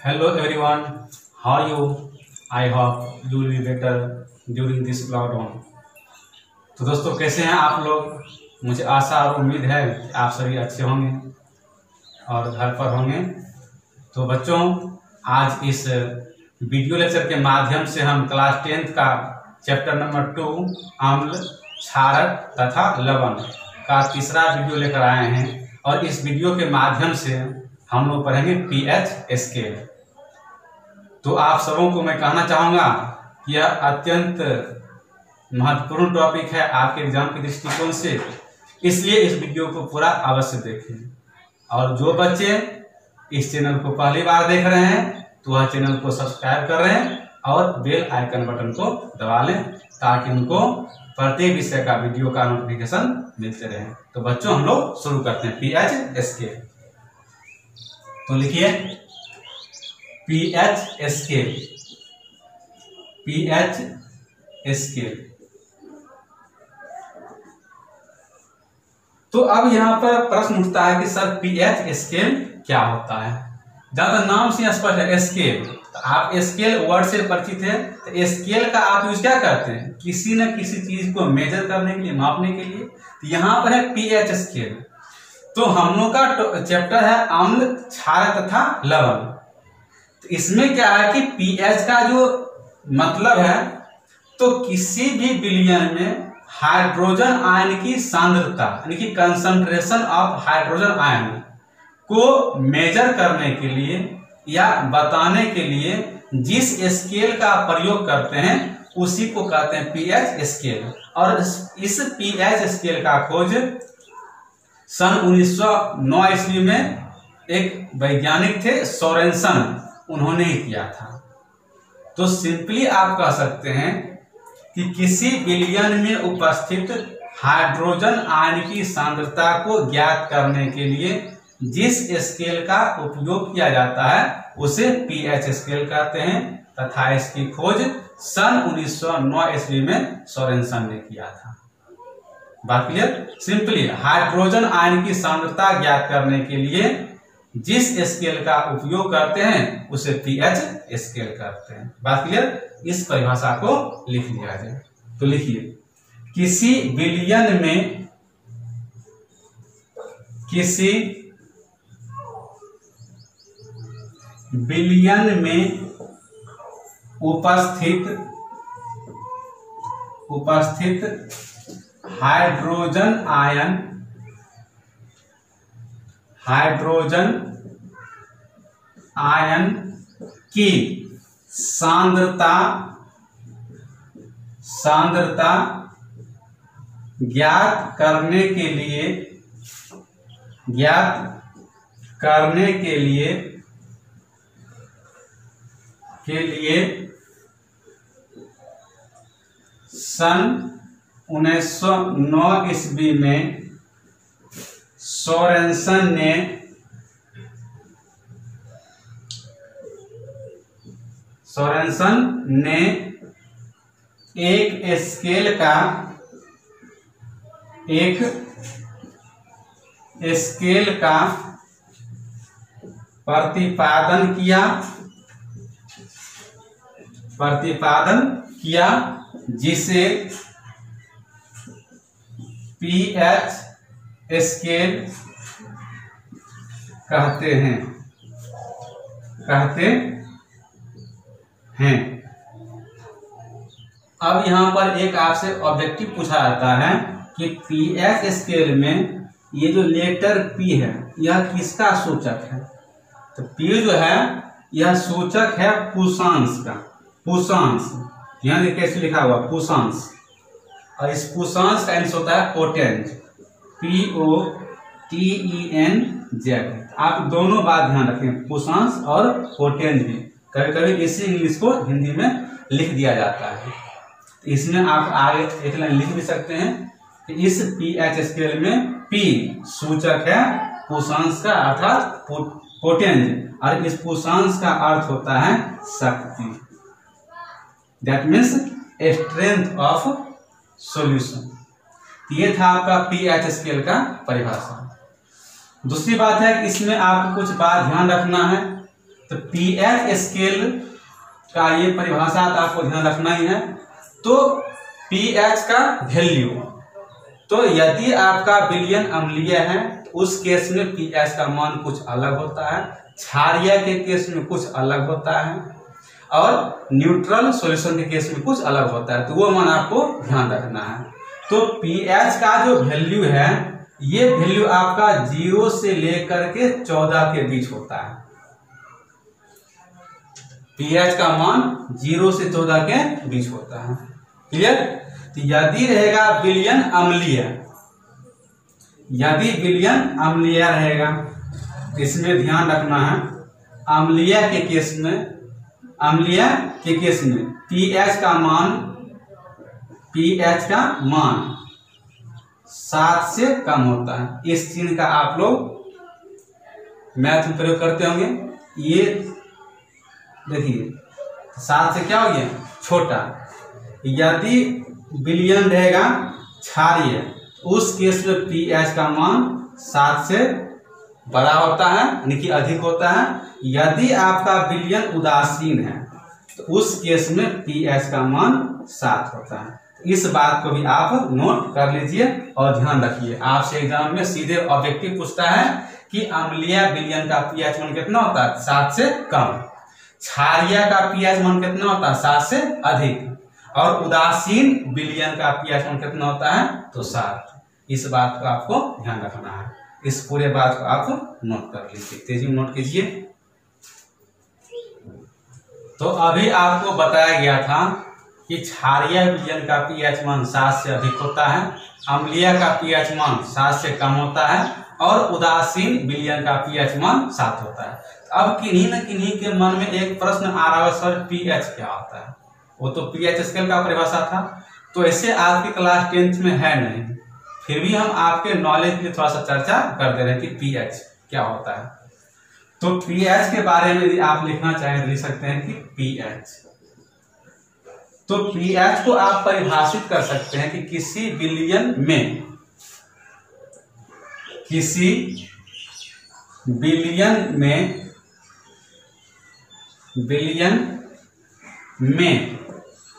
Hello everyone, how are you? I hope you will be better during this lockdown. तो दोस्तों कैसे हैं आप लोग? मुझे आशा और उम्मीद है कि आप सभी अच्छे होंगे और घर पर होंगे। तो बच्चों, आज इस वीडियो लेक्चर के माध्यम से हम क्लास 10th का चैप्टर नंबर 2 अम्ल, क्षारक तथा लवण का तीसरा वीडियो लेकर आए हैं और इस वीडियो के माध्यम से हम लोग पढ़ेंगे पीएच स्केल। तो आप सबों को मैं कहना चाहूँगा कि यह अत्यंत महत्वपूर्ण टॉपिक है आपके एग्जाम के दृष्टिकोण से, इसलिए इस वीडियो को पूरा अवश्य देखें। और जो बच्चे इस चैनल को पहली बार देख रहे हैं तो वह चैनल को सब्सक्राइब कर रहे हैं और बेल आइकन बटन को दबा लें ताकि उनको प्रत्येक विषय का वीडियो का नोटिफिकेशन मिलते रहे। तो बच्चों, हम लोग शुरू करते हैं पीएच स्केल। तो लिखिए पीएच स्केल। PH scale. तो अब यहाँ पर प्रश्न उठता है कि सर पीएच स्केल क्या होता है? ज्यादा नाम से स्पष्ट है स्केल। तो आप स्केल वर्ड से परिचित है, तो स्केल का आप यूज क्या करते हैं? किसी न किसी चीज को मेजर करने के लिए, मापने के लिए। तो यहाँ पर है पीएच स्केल। तो हम लोग का चैप्टर है अम्ल, क्षारक तथा लवण। तो इसमें क्या है कि पीएच का जो मतलब है, तो किसी भी विलयन में हाइड्रोजन आयन की सांद्रता यानी कि कंसंट्रेशन ऑफ हाइड्रोजन आयन को मेजर करने के लिए या बताने के लिए जिस स्केल का प्रयोग करते हैं उसी को कहते हैं पीएच स्केल। और इस पीएच स्केल का खोज सन 1909 ईस्वी में एक वैज्ञानिक थे सोरेनसन, उन्होंने ही किया था। तो सिंपली आप कह सकते हैं कि किसी विलयन में उपस्थित हाइड्रोजन आयन की सांद्रता को ज्ञात करने के लिए जिस स्केल का उपयोग किया जाता है उसे पीएच स्केल कहते हैं तथा इसकी खोज सन 1909 ईस्वी में सोरेनसन ने किया था। बात क्लियर? सिंपली हाइड्रोजन आयन की सांद्रता ज्ञात करने के लिए जिस स्केल का उपयोग करते हैं उसे पीएच स्केल कहते हैं। बात क्लियर? इस परिभाषा को लिख लिया जाए। तो लिखिए किसी विलयन में उपस्थित हाइड्रोजन आयन की सांद्रता ज्ञात करने के लिए सन 1909 ईस्वी में सोरेनसन ने एक स्केल का प्रतिपादन किया जिसे पीएच स्केल कहते हैं। अब यहाँ पर एक आपसे ऑब्जेक्टिव पूछा जाता है कि पीएच स्केल में ये जो लेटर पी है यह किसका सूचक है? तो पी जो है यह सूचक है पुषांश का। पुषांश यहाँ देखिए कैसे लिखा हुआ पुषांश, और इस पुषांश का आंसर होता है पोटेंज, POTENZ। आप दोनों बात ध्यान रखें, पुषांश और पोटेंज भी। कभी कभी इसी इंग्लिश को हिंदी में लिख दिया जाता है। तो इसमें आप आगे एक लाइन लिख भी सकते हैं कि इस पीएच स्केल में P सूचक है पुषांश का अर्थात पोटेंज, और इस पुषांश का अर्थ होता है शक्ति, that means strength of solution. ये था आपका पीएच स्केल का परिभाषा। दूसरी बात है कि इसमें आपको कुछ बात ध्यान रखना है तो पीएच स्केल का ये परिभाषा आपको ध्यान रखना ही है। तो पीएच का वैल्यू, तो यदि आपका विलयन अम्लीय है तो उस केस में पीएच का मान कुछ अलग होता है, क्षारीय के केस में कुछ अलग होता है और न्यूट्रल सॉल्यूशन के केस में कुछ अलग होता है। तो वो मान आपको ध्यान रखना है। तो पीएच का जो वैल्यू है, ये वैल्यू आपका 0 से लेकर के 14 के बीच होता है। पीएच का मान 0 से 14 के बीच होता है। क्लियर? तो यदि रहेगा विलयन अम्लीय, यदि विलयन अम्लीय रहेगा, इसमें ध्यान रखना है, अम्लीय के केस में पीएच का मान 7 से कम होता है। इस चिन्ह का आप लोग मैथ में प्रयोग करते होंगे। ये देखिए 7 से क्या हो गया? छोटा। यदि विलयन रहेगा क्षारीय, उस केस में पीएच का मान 7 से बड़ा होता है, यानी कि अधिक होता है। यदि आपका विलयन उदासीन है तो उस केस में पीएच का मान 7 होता है। इस बात को भी आप नोट कर लीजिए और ध्यान रखिए। आपसे एग्जाम में सीधे ऑब्जेक्टिव पूछता है कि अम्लीय विलयन का पीएच मान कितना होता है? 7 से कम। क्षारीय का पीएच मान कितना होता है? 7 से अधिक। और उदासीन विलयन का पीएच मान कितना होता है? तो 7। इस बात को आपको ध्यान रखना है। इस पूरे बात को आप नोट कर लीजिए, तेजी में नोट कीजिए। तो अभी आपको बताया गया था कि क्षारीय विलयन का पीएच मान 7 से अधिक होता है, अम्लीय का पीएच मान 7 से कम होता है और उदासीन विलयन का पीएच मान 7 होता है। अब किन्हीं न किन्हीं के मन में एक प्रश्न आ रहा है, सर पीएच क्या होता है? वो तो पीएच स्केल का परिभाषा था, तो ऐसे आपकी क्लास 10th में है नहीं, फिर भी हम आपके नॉलेज के लिए थोड़ा सा चर्चा कर दे रहे हैं कि पीएच क्या होता है। तो पीएच के बारे में यदि आप लिखना चाहें तो लिख सकते हैं कि पीएच। तो पीएच को आप परिभाषित कर सकते हैं कि किसी विलयन में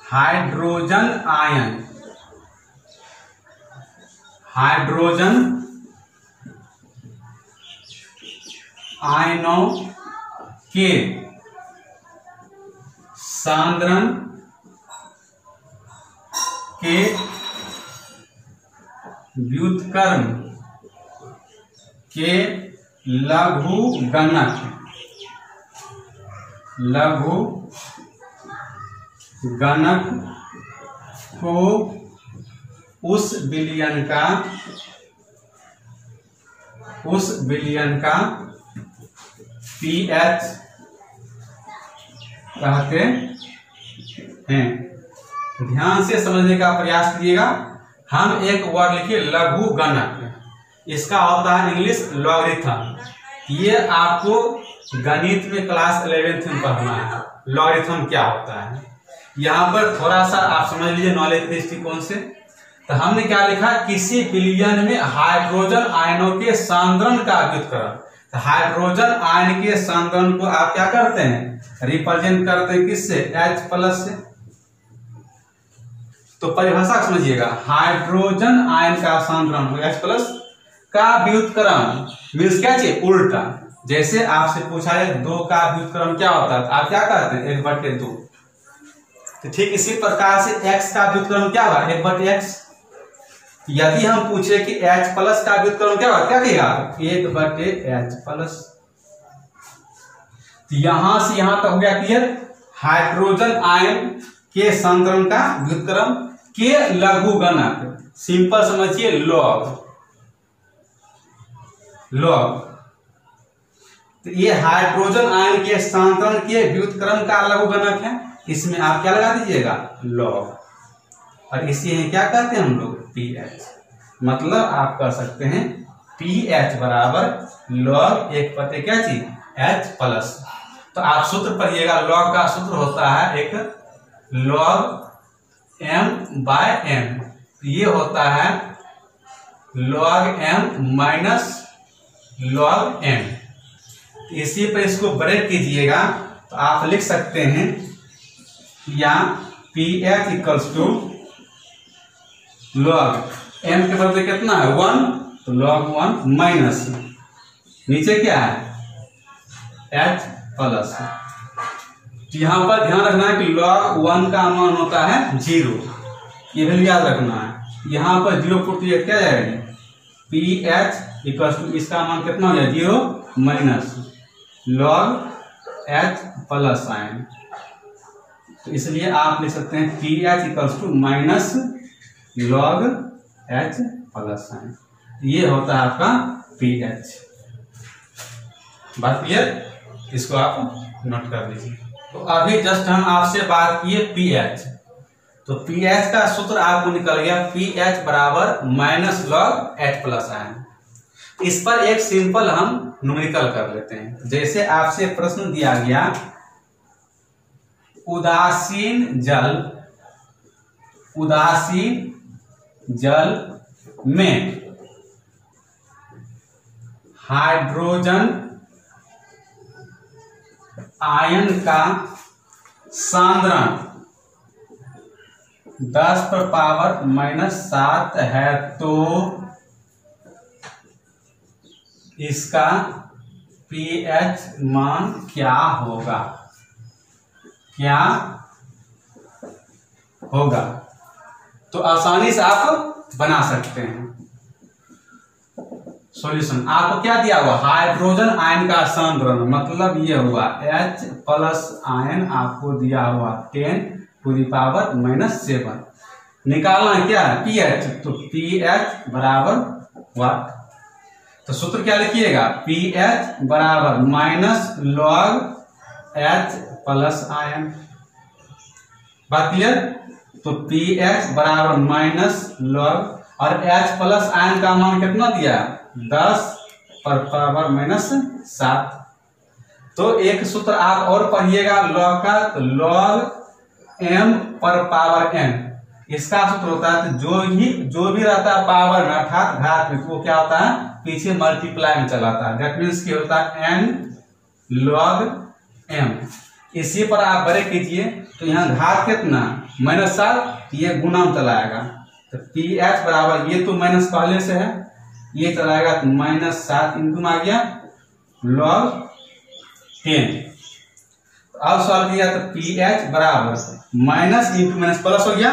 हाइड्रोजन आयनों के सांद्रण के व्युत्क्रम के लघुगणक को उस विलयन का पीएच कहते हैं। ध्यान से समझने का प्रयास कीजिएगा। हम एक वर्ड लिखिए लघुगणक, इसका होता है इंग्लिश लॉगरिथम। ये आपको गणित में क्लास 11th में पढ़ना है, लॉगरिथम क्या होता है। यहाँ पर थोड़ा सा आप समझ लीजिए नॉलेज के दृष्टिकोण से। तो हमने क्या लिखा? किसी विलयन में हाइड्रोजन आयनों के सांद्रण का व्युत्क्रम। तो हाइड्रोजन आयन के सांद्रण को आप क्या करते हैं? रिप्रेजेंट करते हैं किससे? H+ से। तो परिभाषा समझिएगा, हाइड्रोजन आयन का सांद्रण H+ का व्युत्क्रम मीन्स क्या चाहिए? उल्टा। जैसे आपसे पूछा है 2 का व्युत्क्रम क्या होता है, आप क्या कहते हैं? 1/2। तो ठीक इसी प्रकार से x का व्युत्क्रम क्या होगा? 1/x। यदि हम पूछे कि H+ का व्युत्क्रम क्या होगा, क्या कहेगा? 1/H+। तो यहां से यहां तक हो गया क्लियर। हाइड्रोजन आयन के सांद्रण का व्युत्क्रम के लघुगणक, सिंपल समझिए लॉग। तो ये हाइड्रोजन आयन के सांद्रण के व्युत्क्रम का लघुगणक है, इसमें आप क्या लगा दीजिएगा? लॉग। और इसी है क्या कहते हैं हम लोग? पीएच। मतलब आप कर सकते हैं पीएच बराबर लॉग 1/क्या चीज? H+। तो आप सूत्र पढ़िएगा, लॉग का सूत्र होता है एक log m/m। ये होता है log m - log m। इसी पर इसको ब्रेक कीजिएगा तो आप लिख सकते हैं या pH equals to log m के बराबर कितना है 1, तो log 1 माइनस नीचे क्या है h प्लस। यहाँ पर ध्यान रखना है कि log 1 का मान होता है 0, ये वैल्यू याद रखना है। यहाँ पर 0 पुट किया क्या जाएगी pH इक्वल्स टू इसका मान कितना हो जाए 0 minus log h plus sign. तो इसलिए आप लिख सकते हैं pH equals to minus log h plus sign. ये होता है आपका pH। बात क्लियर, इसको आप नोट कर लीजिए। तो अभी जस्ट हम आपसे बात किए pH, तो pH का सूत्र आपको निकल गया pH बराबर minus log h plus sign. इस पर एक सिंपल हम न्यूमेरिकल कर लेते हैं। जैसे आपसे प्रश्न दिया गया उदासीन जल में हाइड्रोजन आयन का सांद्रण 10⁻⁻7 है, तो इसका pH मान क्या होगा? तो आसानी से आप बना सकते हैं सॉल्यूशन। आपको क्या दिया हुआ हाइड्रोजन आयन का सांद्रण, मतलब ये हुआ H प्लस आयन आपको दिया हुआ 10⁻⁻7। निकालना है क्या pH, तो pH बराबर व्हाट, तो सूत्र क्या लिखिएगा pH बराबर minus log H plus ion. बात क्लियर, तो pH बराबर माइनस log और H प्लस आयन का मान कितना दिया 10⁻⁻7। तो एक सूत्र आप और पढ़िएगा log का, तो log m पर पावर n, इसका सूत्र होता है जो भी रहता है पावर में अर्थात घात में, वो क्या होता है पीछे मल्टीप्लाई में चलाता है। दैट मीन्स की होता है n log m। इसी पर आप बड़े कीजिए तो यहाँ घात कितना -7, ये गुना में चलाएगा, तो pH बराबर ये तो माइनस पहले से है, ये चलाएगा तो -7 इंटू आ गया log 10। अब सॉल्व किया तो pH बराबर माइनस इंटू माइनस प्लस हो गया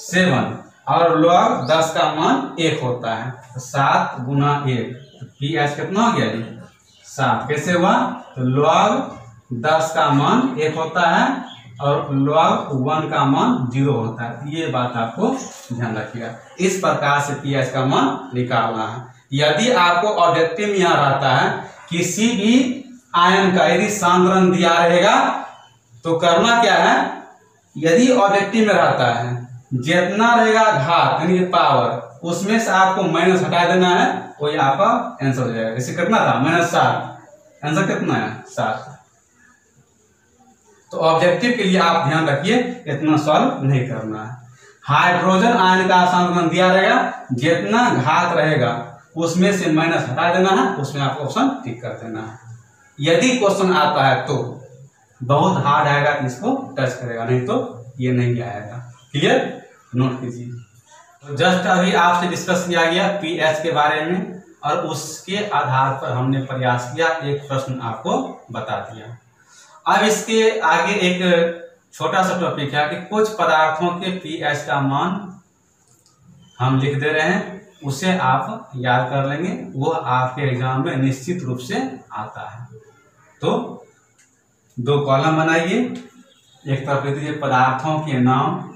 7 और log 10 का मान 1 होता है, तो 7 गुना 1, तो pH कितना हो गया 7। कैसे हुआ, तो log 10 का मान 1 होता है और log 1 का मान 0 होता है। ये बात आपको ध्यान रखिएगा। इस प्रकार से pH का मान निकालना है। यदि आपको ऑब्जेक्टिव में यहाँ रहता है किसी भी आयन का यदि सांद्रण दिया रहेगा तो करना क्या है, यदि ऑब्जेक्टिव में रहता है जितना रहेगा घात यानी पावर, उसमें से आपको माइनस हटा देना है, वही आपका आंसर हो जाएगा। जैसे कितना था -7, आंसर कितना है 7। तो ऑब्जेक्टिव के लिए आप ध्यान रखिए इतना सॉल्व नहीं करना है। हाइड्रोजन आयन का सांद्रण दिया रहेगा, जितना घात रहेगा उसमें से माइनस हटा देना है, उसमें आपको ऑप्शन टिक कर देना है। यदि क्वेश्चन आता है तो बहुत हार्ड आएगा तो इसको टच करेगा, नहीं तो ये नहीं आएगा। क्लियर, नोट कीजिए। तो जस्ट अभी आपसे डिस्कस किया गया pH के बारे में और उसके आधार पर हमने प्रयास किया एक प्रश्न आपको बता दिया। अब इसके आगे एक छोटा सा टॉपिक है कि कुछ पदार्थों के pH का मान हम लिख दे रहे हैं, उसे आप याद कर लेंगे, वो आपके एग्जाम में निश्चित रूप से आता है। तो 2 कॉलम बनाइए, एक तरफ लिख दीजिए पदार्थों के नाम,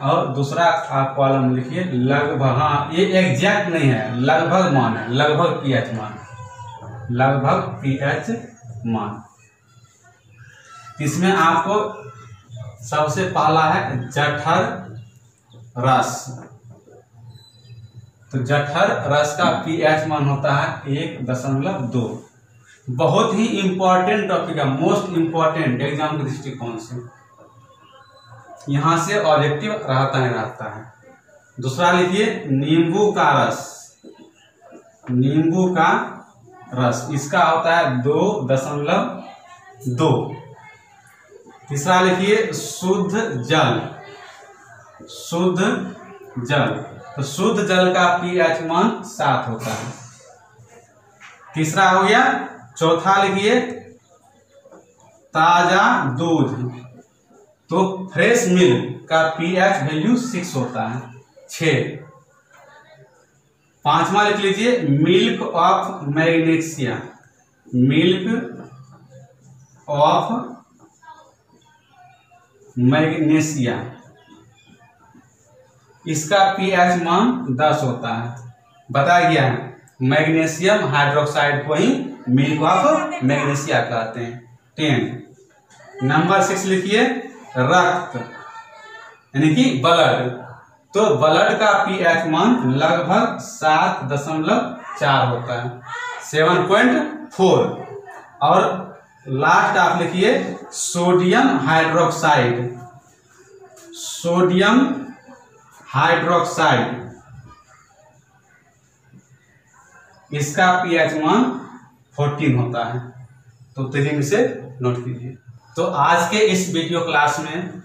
और दूसरा आप कॉलम लिखिए लगभग, हाँ ये एग्जैक्ट नहीं है, लगभग मान है, लगभग pH मान। इसमें आपको सबसे पहला है जठर रस। तो जठर रस का pH मान होता है 1.2। बहुत ही इंपॉर्टेंट टॉपिक है, मोस्ट इंपॉर्टेंट एग्जाम के दृष्टिकोण से। यहां से ऑब्जेक्टिव रहता है। दूसरा लिखिए नींबू का रस, नींबू का रस, इसका होता है 2.2। तीसरा लिखिए शुद्ध जल, शुद्ध जल, तो शुद्ध जल का pH मान 7 होता है। तीसरा हो गया। चौथा लिखिए ताजा दूध, तो फ्रेश मिल्क का pH वैल्यू 6 होता है, 6। पांचवा लिख लीजिए milk of magnesia, milk of magnesia, इसका pH मान 10 होता है। बताया गया है मैग्नीशियम हाइड्रोक्साइड को ही मिल्क ऑफ मैग्नीशिया कहते हैं। 10। नंबर 6 लिखिए रक्त यानी कि ब्लड, तो ब्लड का pH मान लगभग 7.4 होता है, 7.4। और लास्ट आप लिखिए सोडियम हाइड्रोक्साइड, सोडियम हाइड्रोक्साइड, इसका pH मान 14 होता है। तो तरीके से नोट कीजिए। तो आज के इस वीडियो क्लास में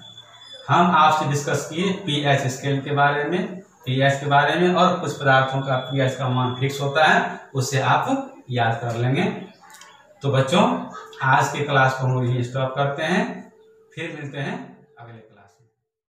हम आपसे डिस्कस किए pH स्केल के बारे में, pH के बारे में, और कुछ पदार्थों का pH का मान फिक्स होता है, उससे आप याद कर लेंगे। तो बच्चों आज के क्लास को हम यही स्टॉप करते हैं, फिर मिलते हैं अगले।